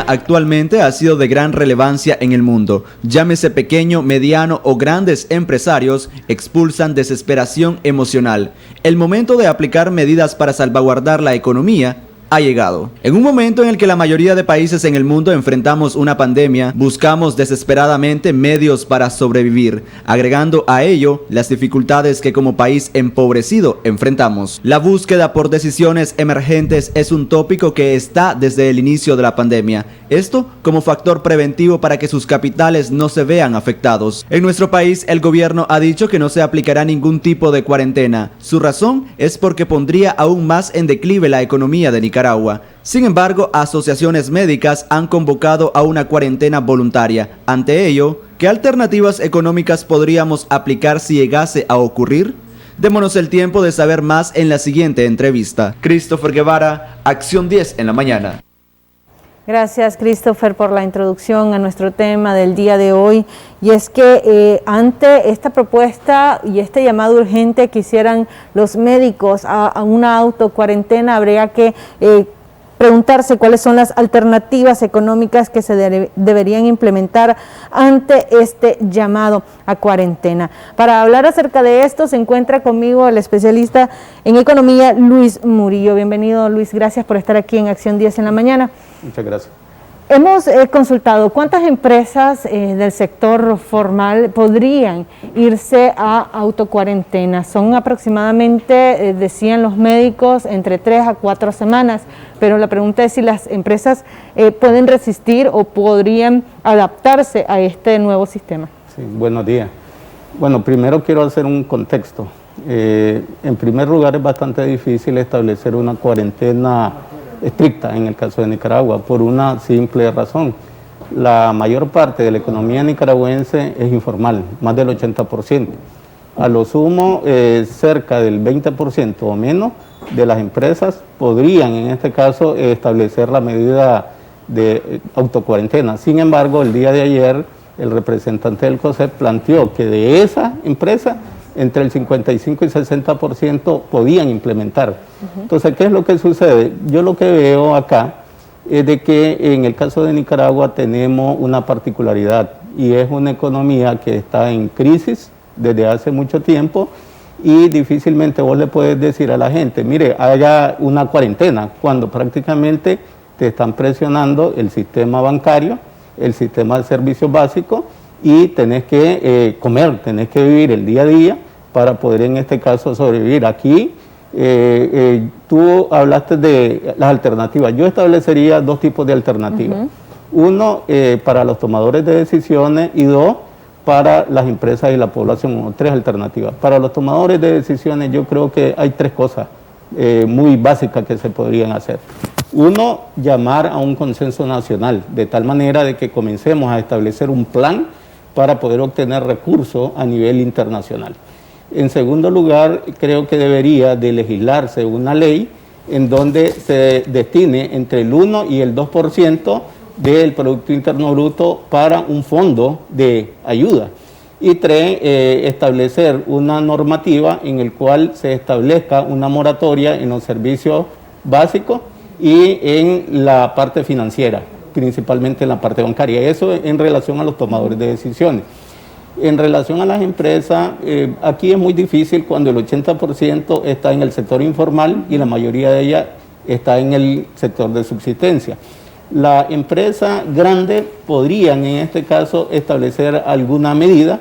actualmente ha sido de gran relevancia en el mundo. Llámese pequeño, mediano o grandes empresarios, expulsan desesperación emocional. El momento de aplicar medidas para salvaguardar la economía ha llegado. En un momento en el que la mayoría de países en el mundo enfrentamos una pandemia, buscamos desesperadamente medios para sobrevivir, agregando a ello las dificultades que como país empobrecido enfrentamos. La búsqueda por decisiones emergentes es un tópico que está desde el inicio de la pandemia. Esto como factor preventivo para que sus capitales no se vean afectados. En nuestro país, el gobierno ha dicho que no se aplicará ningún tipo de cuarentena. Su razón es porque pondría aún más en declive la economía de Nicaragua. Sin embargo, asociaciones médicas han convocado a una cuarentena voluntaria. Ante ello, ¿qué alternativas económicas podríamos aplicar si llegase a ocurrir? Démonos el tiempo de saber más en la siguiente entrevista. Christopher Guevara, Acción 10 en la mañana. Gracias, Christopher, por la introducción a nuestro tema del día de hoy. Y es que ante esta propuesta y este llamado urgente que hicieran los médicos a una autocuarentena, habría que preguntarse cuáles son las alternativas económicas que se deberían implementar ante este llamado a cuarentena. Para hablar acerca de esto se encuentra conmigo el especialista en economía, Luis Murillo. Bienvenido, Luis, gracias por estar aquí en Acción 10 en la mañana. Muchas gracias. Hemos consultado cuántas empresas del sector formal podrían irse a autocuarentena. Son aproximadamente, decían los médicos, entre 3 a 4 semanas, pero la pregunta es si las empresas pueden resistir o podrían adaptarse a este nuevo sistema. Sí, buenos días. Bueno, primero quiero hacer un contexto. En primer lugar, es bastante difícil establecer una cuarentena estricta en el caso de Nicaragua, por una simple razón. La mayor parte de la economía nicaragüense es informal, más del 80%. A lo sumo, cerca del 20% o menos de las empresas podrían, en este caso, establecer la medida de autocuarentena. Sin embargo, el día de ayer, el representante del COSEP planteó que de esa empresa, entre el 55 y 60% podían implementar. Entonces, ¿qué es lo que sucede? Yo lo que veo acá es de que en el caso de Nicaragua tenemos una particularidad y es una economía que está en crisis desde hace mucho tiempo y difícilmente vos le puedes decir a la gente, mire, haya una cuarentena, cuando prácticamente te están presionando el sistema bancario, el sistema de servicios básicos y tenés que comer, tenés que vivir el día a día para poder en este caso sobrevivir. Aquí tú hablaste de las alternativas. Yo establecería 2 tipos de alternativas. Uno, para los tomadores de decisiones y 2, para las empresas y la población. 3 alternativas. Para los tomadores de decisiones yo creo que hay 3 cosas muy básicas que se podrían hacer. Uno, llamar a un consenso nacional, de tal manera de que comencemos a establecer un plan para poder obtener recursos a nivel internacional. En segundo lugar, creo que debería de legislarse una ley en donde se destine entre el 1 y el 2% del Producto Interno Bruto para un fondo de ayuda. Y 3, establecer una normativa en el cual se establezca una moratoria en los servicios básicos y en la parte financiera, principalmente en la parte bancaria. Eso en relación a los tomadores de decisiones. En relación a las empresas, aquí es muy difícil cuando el 80% está en el sector informal y la mayoría de ellas está en el sector de subsistencia. Las empresas grandes podrían en este caso establecer alguna medida,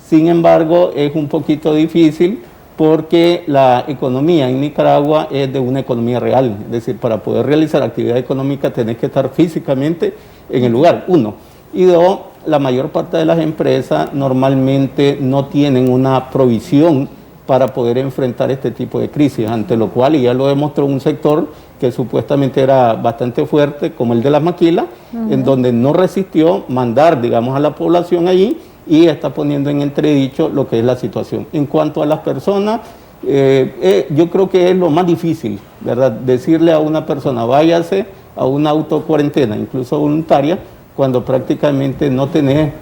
sin embargo es un poquito difícil porque la economía en Nicaragua es de una economía real, es decir, para poder realizar actividad económica tenés que estar físicamente en el lugar, 1. Y 2, la mayor parte de las empresas normalmente no tienen una provisión para poder enfrentar este tipo de crisis, ante lo cual, y ya lo demostró un sector que supuestamente era bastante fuerte, como el de las maquilas, en donde no resistió mandar, digamos, a la población allí y está poniendo en entredicho lo que es la situación. En cuanto a las personas, yo creo que es lo más difícil, ¿verdad? Decirle a una persona, váyase a una autocuarentena, incluso voluntaria, cuando prácticamente no tenés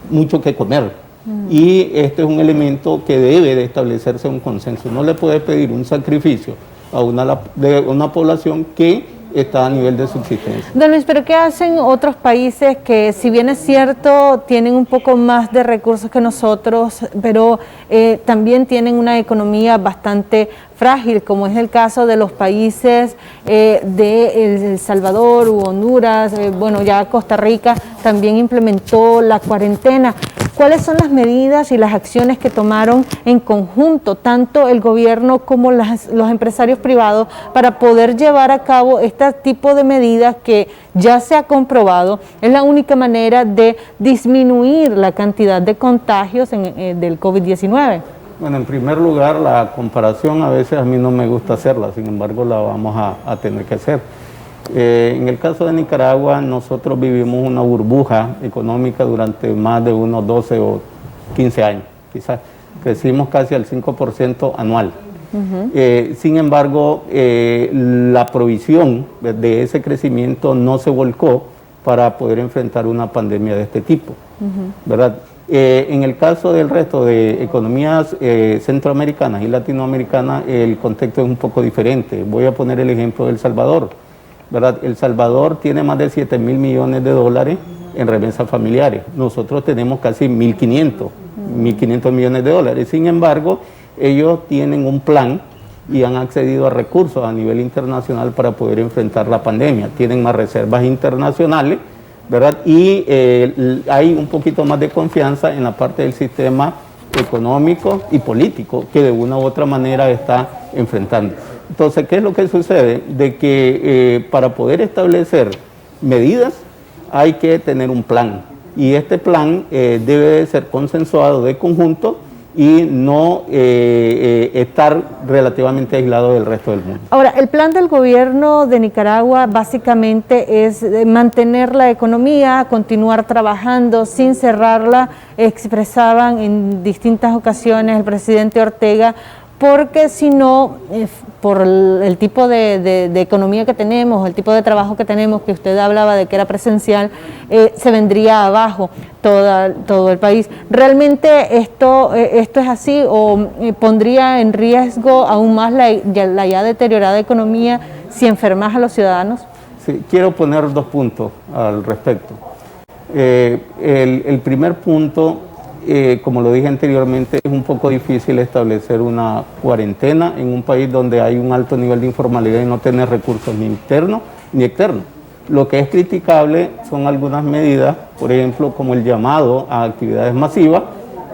mucho que comer. Y este es un elemento que debe de establecerse un consenso. No le puede pedir un sacrificio a una población que está a nivel de subsistencia. Don Luis, pero ¿qué hacen otros países que, si bien es cierto, tienen un poco más de recursos que nosotros, pero también tienen una economía bastante frágil, como es el caso de los países de El Salvador u Honduras? Bueno, ya Costa Rica también implementó la cuarentena. ¿Cuáles son las medidas y las acciones que tomaron en conjunto, tanto el gobierno como los empresarios privados, para poder llevar a cabo este tipo de medidas que ya se ha comprobado es la única manera de disminuir la cantidad de contagios del COVID-19? Bueno, en primer lugar, la comparación a veces a mí no me gusta hacerla, sin embargo la vamos a tener que hacer. En el caso de Nicaragua, nosotros vivimos una burbuja económica durante más de unos 12 o 15 años, quizás. Crecimos casi al 5% anual. Sin embargo, la provisión de ese crecimiento no se volcó para poder enfrentar una pandemia de este tipo, ¿verdad? En el caso del resto de economías centroamericanas y latinoamericanas, el contexto es un poco diferente. Voy a poner el ejemplo de El Salvador, ¿verdad? El Salvador tiene más de 7.000 millones de dólares en remesas familiares. Nosotros tenemos casi 1.500 millones de dólares. Sin embargo, ellos tienen un plan y han accedido a recursos a nivel internacional para poder enfrentar la pandemia. Tienen más reservas internacionales, ¿verdad? Y hay un poquito más de confianza en la parte del sistema económico y político que de una u otra manera está enfrentando. Entonces, ¿qué es lo que sucede? De que para poder establecer medidas hay que tener un plan, y este plan debe ser consensuado de conjunto y no estar relativamente aislado del resto del mundo. Ahora, el plan del gobierno de Nicaragua básicamente es mantener la economía, continuar trabajando sin cerrarla. Expresaban en distintas ocasiones el presidente Ortega, porque si no, por el tipo de economía que tenemos, el tipo de trabajo que tenemos, que usted hablaba de que era presencial, se vendría abajo todo el país. ¿Realmente esto es así, o pondría en riesgo aún más la ya deteriorada economía si enfermas a los ciudadanos? Sí, quiero poner 2 puntos al respecto. El primer punto, como lo dije anteriormente, es un poco difícil establecer una cuarentena en un país donde hay un alto nivel de informalidad y no tener recursos ni internos ni externos. Lo que es criticable son algunas medidas, por ejemplo, como el llamado a actividades masivas,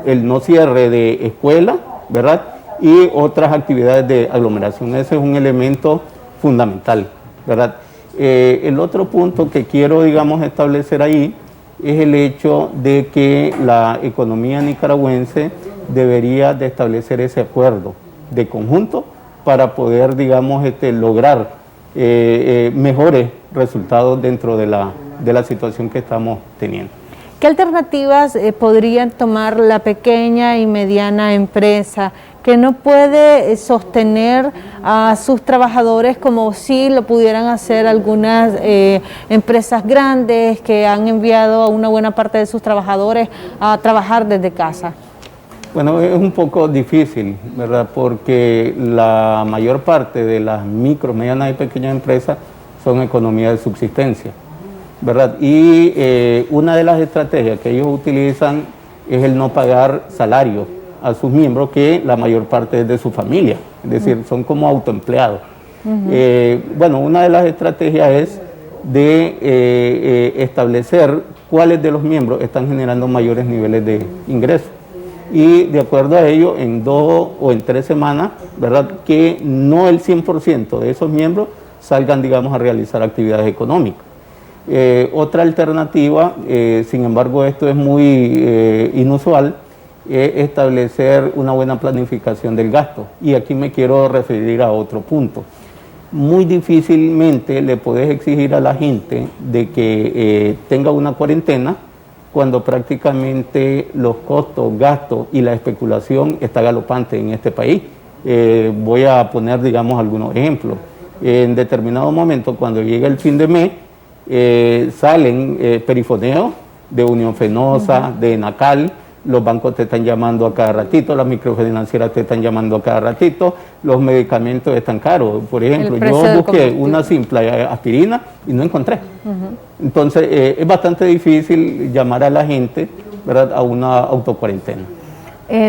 el no cierre de escuelas, ¿verdad? Y otras actividades de aglomeración. Ese es un elemento fundamental, ¿verdad? El otro punto que quiero, digamos, establecer ahí es el hecho de que la economía nicaragüense debería de establecer ese acuerdo de conjunto para poder, digamos, lograr mejores resultados dentro de la situación que estamos teniendo. ¿Qué alternativas podrían tomar la pequeña y mediana empresa que no puede sostener a sus trabajadores como si lo pudieran hacer algunas empresas grandes que han enviado a una buena parte de sus trabajadores a trabajar desde casa? Bueno, es un poco difícil, ¿verdad? Porque la mayor parte de las micro, medianas y pequeñas empresas son economías de subsistencia, ¿verdad? Y una de las estrategias que ellos utilizan es el no pagar salarios a sus miembros, que la mayor parte es de su familia, es decir, son como autoempleados. Bueno, una de las estrategias es de establecer cuáles de los miembros están generando mayores niveles de ingresos. Y de acuerdo a ello, en 2 o en 3 semanas, ¿verdad?, que no el 100% de esos miembros salgan, digamos, a realizar actividades económicas. Otra alternativa, sin embargo esto es muy inusual, es establecer una buena planificación del gasto. Y aquí me quiero referir a otro punto. Muy difícilmente le puedes exigir a la gente de que tenga una cuarentena cuando prácticamente los costos, gastos y la especulación está galopante en este país. Voy a poner, digamos, algunos ejemplos. En determinado momento, cuando llega el fin de mes, salen perifoneos de Unión Fenosa, de Enacal, los bancos te están llamando a cada ratito, las microfinancieras te están llamando a cada ratito, los medicamentos están caros. Por ejemplo, yo busqué una simple aspirina y no encontré. Entonces, es bastante difícil llamar a la gente, ¿verdad?, a una autocuarentena.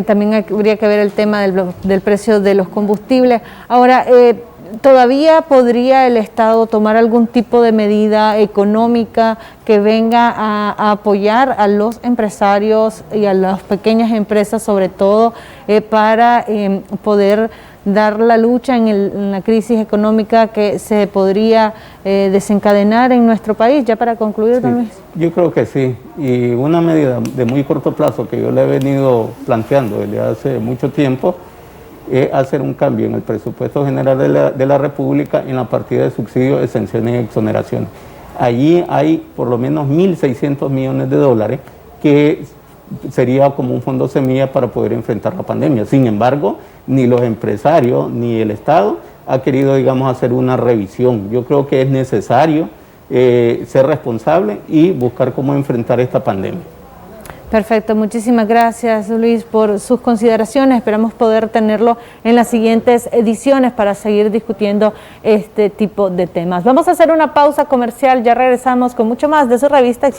También habría que ver el tema del precio de los combustibles. Ahora, ¿todavía podría el Estado tomar algún tipo de medida económica que venga a apoyar a los empresarios y a las pequeñas empresas, sobre todo, para poder dar la lucha en la crisis económica que se podría desencadenar en nuestro país? Ya para concluir, don Luis. Yo creo que sí, y una medida de muy corto plazo que yo le he venido planteando desde hace mucho tiempo es hacer un cambio en el presupuesto general de la República en la partida de subsidios, exenciones y exoneraciones. Allí hay por lo menos 1.600 millones de dólares que sería como un fondo semilla para poder enfrentar la pandemia. Sin embargo, ni los empresarios ni el Estado ha querido, digamos, hacer una revisión. Yo creo que es necesario ser responsable y buscar cómo enfrentar esta pandemia. Perfecto, muchísimas gracias, Luis, por sus consideraciones. Esperamos poder tenerlo en las siguientes ediciones para seguir discutiendo este tipo de temas. Vamos a hacer una pausa comercial, ya regresamos con mucho más de su revista Acción.